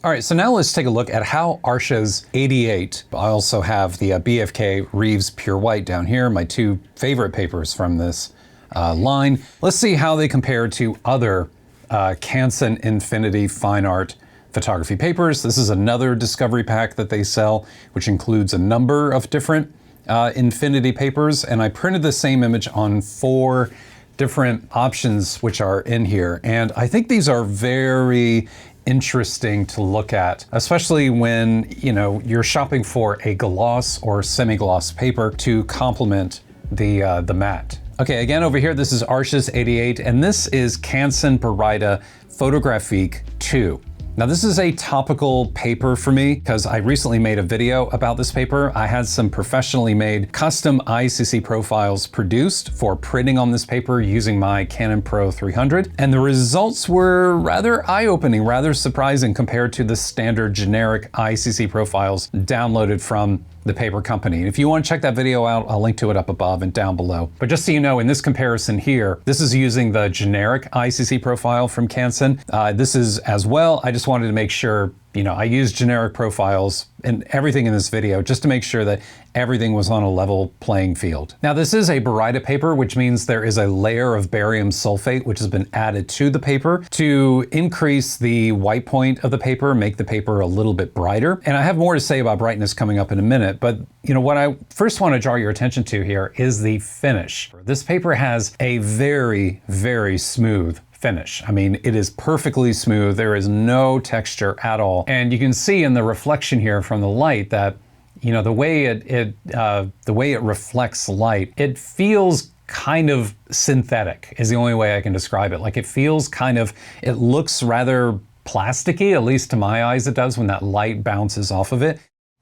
All right, so now let's take a look at how Arches 88, I also have the BFK Reeves Pure White down here, my two favorite papers from this line. Let's see how they compare to other Canson Infinity Fine Art photography papers. This is another discovery pack that they sell, which includes a number of different Infinity papers, and I printed the same image on 4 different options which are in here. And I think these are very interesting to look at, especially when, you know, you're shopping for a gloss or semi-gloss paper to complement the matte. Okay, again over here, this is Arches 88, and this is Canson Arches Photographique 2. Now this is a topical paper for me because I recently made a video about this paper. I had some professionally made custom ICC profiles produced for printing on this paper using my Canon Pro 300. And the results were rather eye-opening, rather surprising compared to the standard generic ICC profiles downloaded from the paper company. And if you want to check that video out, I'll link to it up above and down below. But just so you know, in this comparison here, this is using the generic ICC profile from Canson. This is as well. I just wanted to make sure, you know, I used generic profiles and everything in this video just to make sure that everything was on a level playing field. Now this is a Baryta paper, which means there is a layer of barium sulfate which has been added to the paper to increase the white point of the paper, make the paper a little bit brighter. And I have more to say about brightness coming up in a minute, but you know what I first want to draw your attention to here is the finish. This paper has a very, very smooth finish. I mean, it is perfectly smooth. There is no texture at all. And you can see in the reflection here from the light that, you know, the way it reflects light, it feels kind of synthetic is the only way I can describe it. Like it feels kind of, it looks rather plasticky, at least to my eyes it does when that light bounces off of it.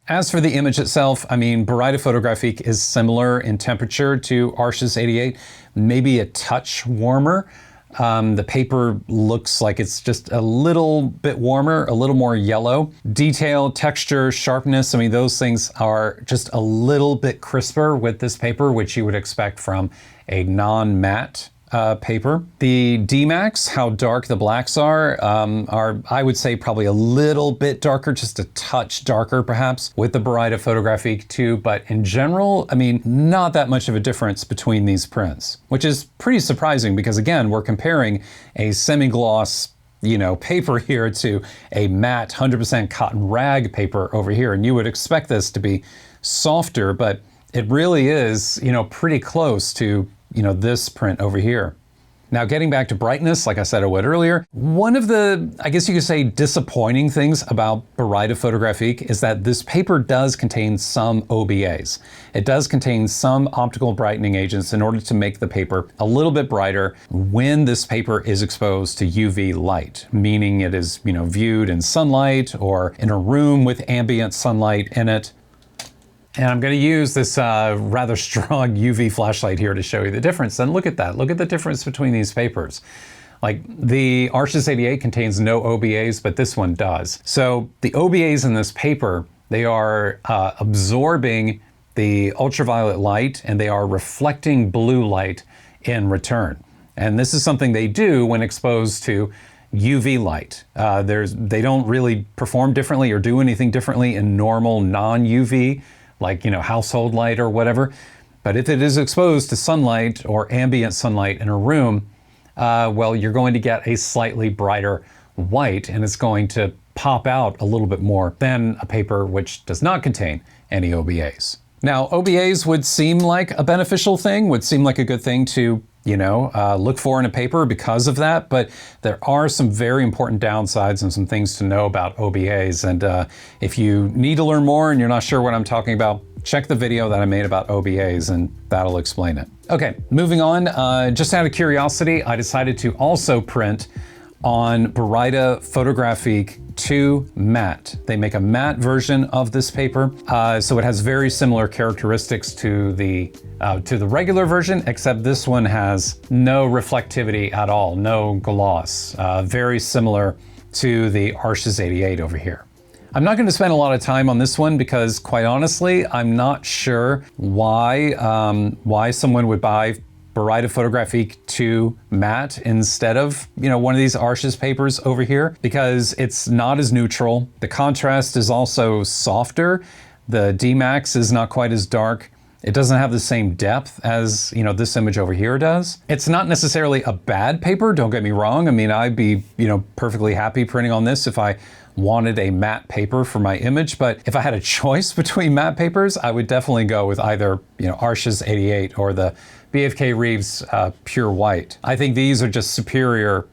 As for the image itself, I mean, Baryta Photographique is similar in temperature to Arches 88, maybe a touch warmer. The paper looks like it's just a little bit warmer, a little more yellow. Detail, texture, sharpness, I mean, those things are just a little bit crisper with this paper, which you would expect from a non-matte paper. The Dmax, how dark the blacks are, I would say probably a little bit darker, just a touch darker perhaps with the Baryta Photographique 2, but in general, I mean, not that much of a difference between these prints, which is pretty surprising because again, we're comparing a semi-gloss, you know, paper here to a matte 100% cotton rag paper over here, and you would expect this to be softer, but it really is, you know, pretty close to, you know, this print over here. Now getting back to brightness, like I said I would earlier, one of the, I guess you could say, disappointing things about Baryta Photographique is that this paper does contain some OBAs. It does contain some optical brightening agents in order to make the paper a little bit brighter when this paper is exposed to UV light, meaning it is, you know, viewed in sunlight or in a room with ambient sunlight in it. And I'm going to use this rather strong UV flashlight here to show you the difference. And look at that. Look at the difference between these papers. Like the Arches 88 contains no OBAs, but this one does. So the OBAs in this paper, they are absorbing the ultraviolet light and they are reflecting blue light in return. And this is something they do when exposed to UV light. They don't really perform differently or do anything differently in normal non-UV, like, you know, household light or whatever. But if it is exposed to sunlight or ambient sunlight in a room, well, you're going to get a slightly brighter white and it's going to pop out a little bit more than a paper which does not contain any OBAs. Now, OBAs would seem like a beneficial thing, would seem like a good thing to, you know, look for in a paper because of that, but there are some very important downsides and some things to know about OBAs. And if you need to learn more and you're not sure what I'm talking about, check the video that I made about OBAs and that'll explain it. Okay, moving on, just out of curiosity, I decided to also print on Baryta Photographique 2 matte. They make a matte version of this paper, so it has very similar characteristics to the regular version, except this one has no reflectivity at all, no gloss. Very similar to the Arches 88 over here. I'm not going to spend a lot of time on this one because, quite honestly, I'm not sure why someone would buy Baryta Photographique 2 matte instead of, one of these Arches papers over here, because it's not as neutral. The contrast is also softer. The Dmax is not quite as dark. It doesn't have the same depth as, this image over here does. It's not necessarily a bad paper, don't get me wrong. I mean, I'd be, perfectly happy printing on this if I wanted a matte paper for my image, but if I had a choice between matte papers, I would definitely go with either, Arches 88 or the BFK Reeves Pure White. I think these are just superior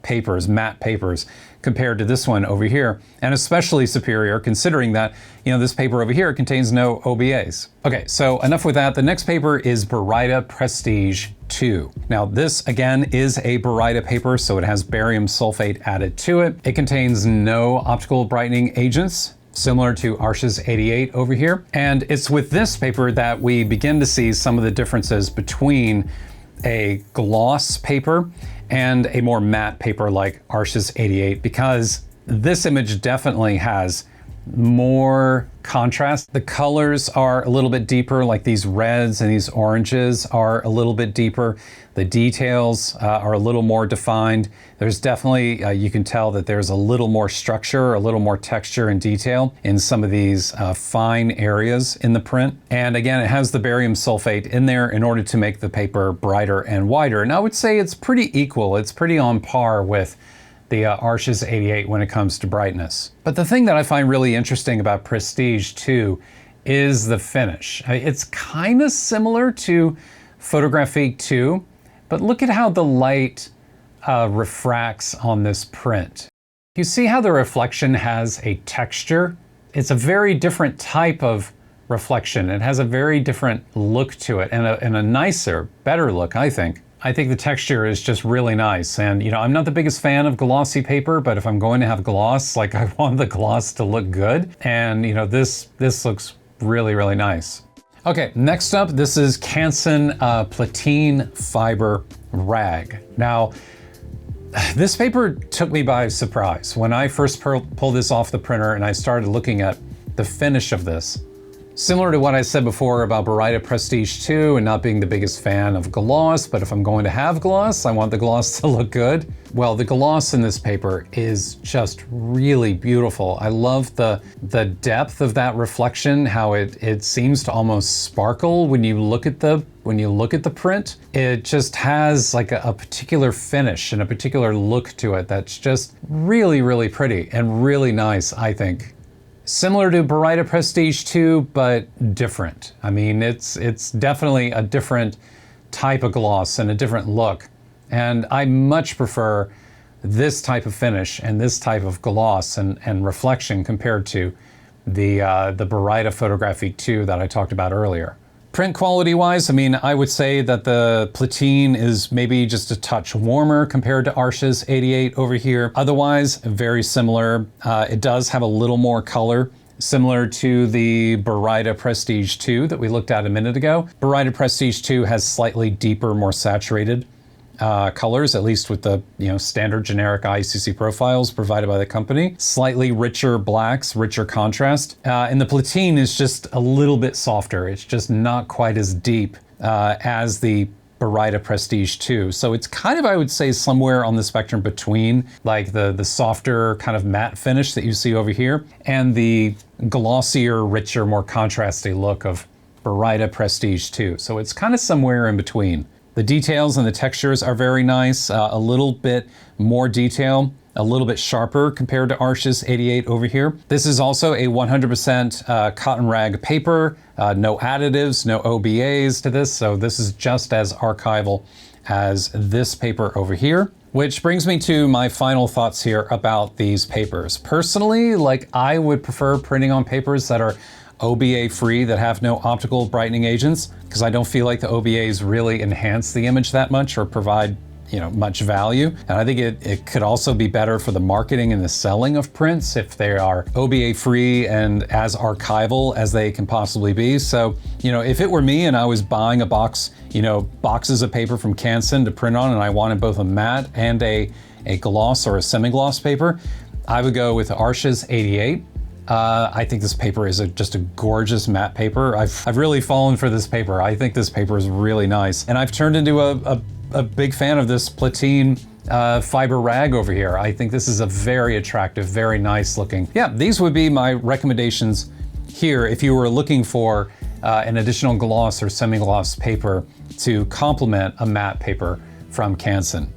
papers, matte papers, compared to this one over here, and especially superior considering that, this paper over here contains no OBAs. Okay, so enough with that. The next paper is Baryta Prestige 2. Now this again is a Baryta paper, so it has barium sulfate added to it. It contains no optical brightening agents, similar to Arches 88 over here. And it's with this paper that we begin to see some of the differences between a gloss paper and a more matte paper like Arches 88, because this image definitely has more contrast. The colors are a little bit deeper, like these reds and these oranges are a little bit deeper. The details are a little more defined. There's definitely, you can tell that there's a little more structure, a little more texture and detail in some of these fine areas in the print. And again, it has the barium sulfate in there in order to make the paper brighter and wider. And I would say it's pretty equal. It's pretty on par with the Arches 88 when it comes to brightness. But the thing that I find really interesting about Prestige 2 is the finish. It's kind of similar to Photographique 2, but look at how the light refracts on this print. You see how the reflection has a texture? It's a very different type of reflection. It has a very different look to it, and a nicer, better look, I think. I think the texture is just really nice. And, I'm not the biggest fan of glossy paper, but if I'm going to have gloss, like, I want the gloss to look good. And, this looks really, really nice. Okay, next up, this is Canson Platine Fiber Rag. Now, this paper took me by surprise. When I first pulled this off the printer and I started looking at the finish of this, similar to what I said before about Baryta Prestige 2 and not being the biggest fan of gloss, but if I'm going to have gloss, I want the gloss to look good. Well, the gloss in this paper is just really beautiful. I love the depth of that reflection, how it seems to almost sparkle when you look at the print. It just has like a particular finish and a particular look to it that's just really, really pretty and really nice, I think. Similar to Baryta Prestige 2, but different. I mean, it's definitely a different type of gloss and a different look. And I much prefer this type of finish and this type of gloss and reflection compared to the Baryta Photographique 2 that I talked about earlier. Print quality wise, I mean, I would say that the Platine is maybe just a touch warmer compared to Arches 88 over here. Otherwise, very similar. It does have a little more color, similar to the Baryta Prestige 2 that we looked at a minute ago. Baryta Prestige 2 has slightly deeper, more saturated colors, at least with the standard generic ICC profiles provided by the company. Slightly richer blacks, richer contrast. And the Platine is just a little bit softer. It's just not quite as deep as the Baryta Prestige 2. So it's kind of, I would say, somewhere on the spectrum between like the softer kind of matte finish that you see over here and the glossier, richer, more contrasty look of Baryta Prestige 2. So it's kind of somewhere in between. The details and the textures are very nice, a little bit more detail, a little bit sharper compared to Arches 88 over here. This is also a 100% cotton rag paper, no additives, no OBAs to this, so this is just as archival as this paper over here. Which brings me to my final thoughts here about these papers. Personally, like, I would prefer printing on papers that are OBA free, that have no optical brightening agents, because I don't feel like the OBAs really enhance the image that much or provide much value. And I think it could also be better for the marketing and the selling of prints if they are OBA free and as archival as they can possibly be. So, if it were me and I was buying a box, boxes of paper from Canson to print on, and I wanted both a matte and a gloss or a semi-gloss paper, I would go with Arches 88. I think this paper is just a gorgeous matte paper. I've really fallen for this paper. I think this paper is really nice. And I've turned into a big fan of this Platine fiber rag over here. I think this is a very attractive, very nice looking. Yeah, these would be my recommendations here if you were looking for an additional gloss or semi-gloss paper to complement a matte paper from Canson.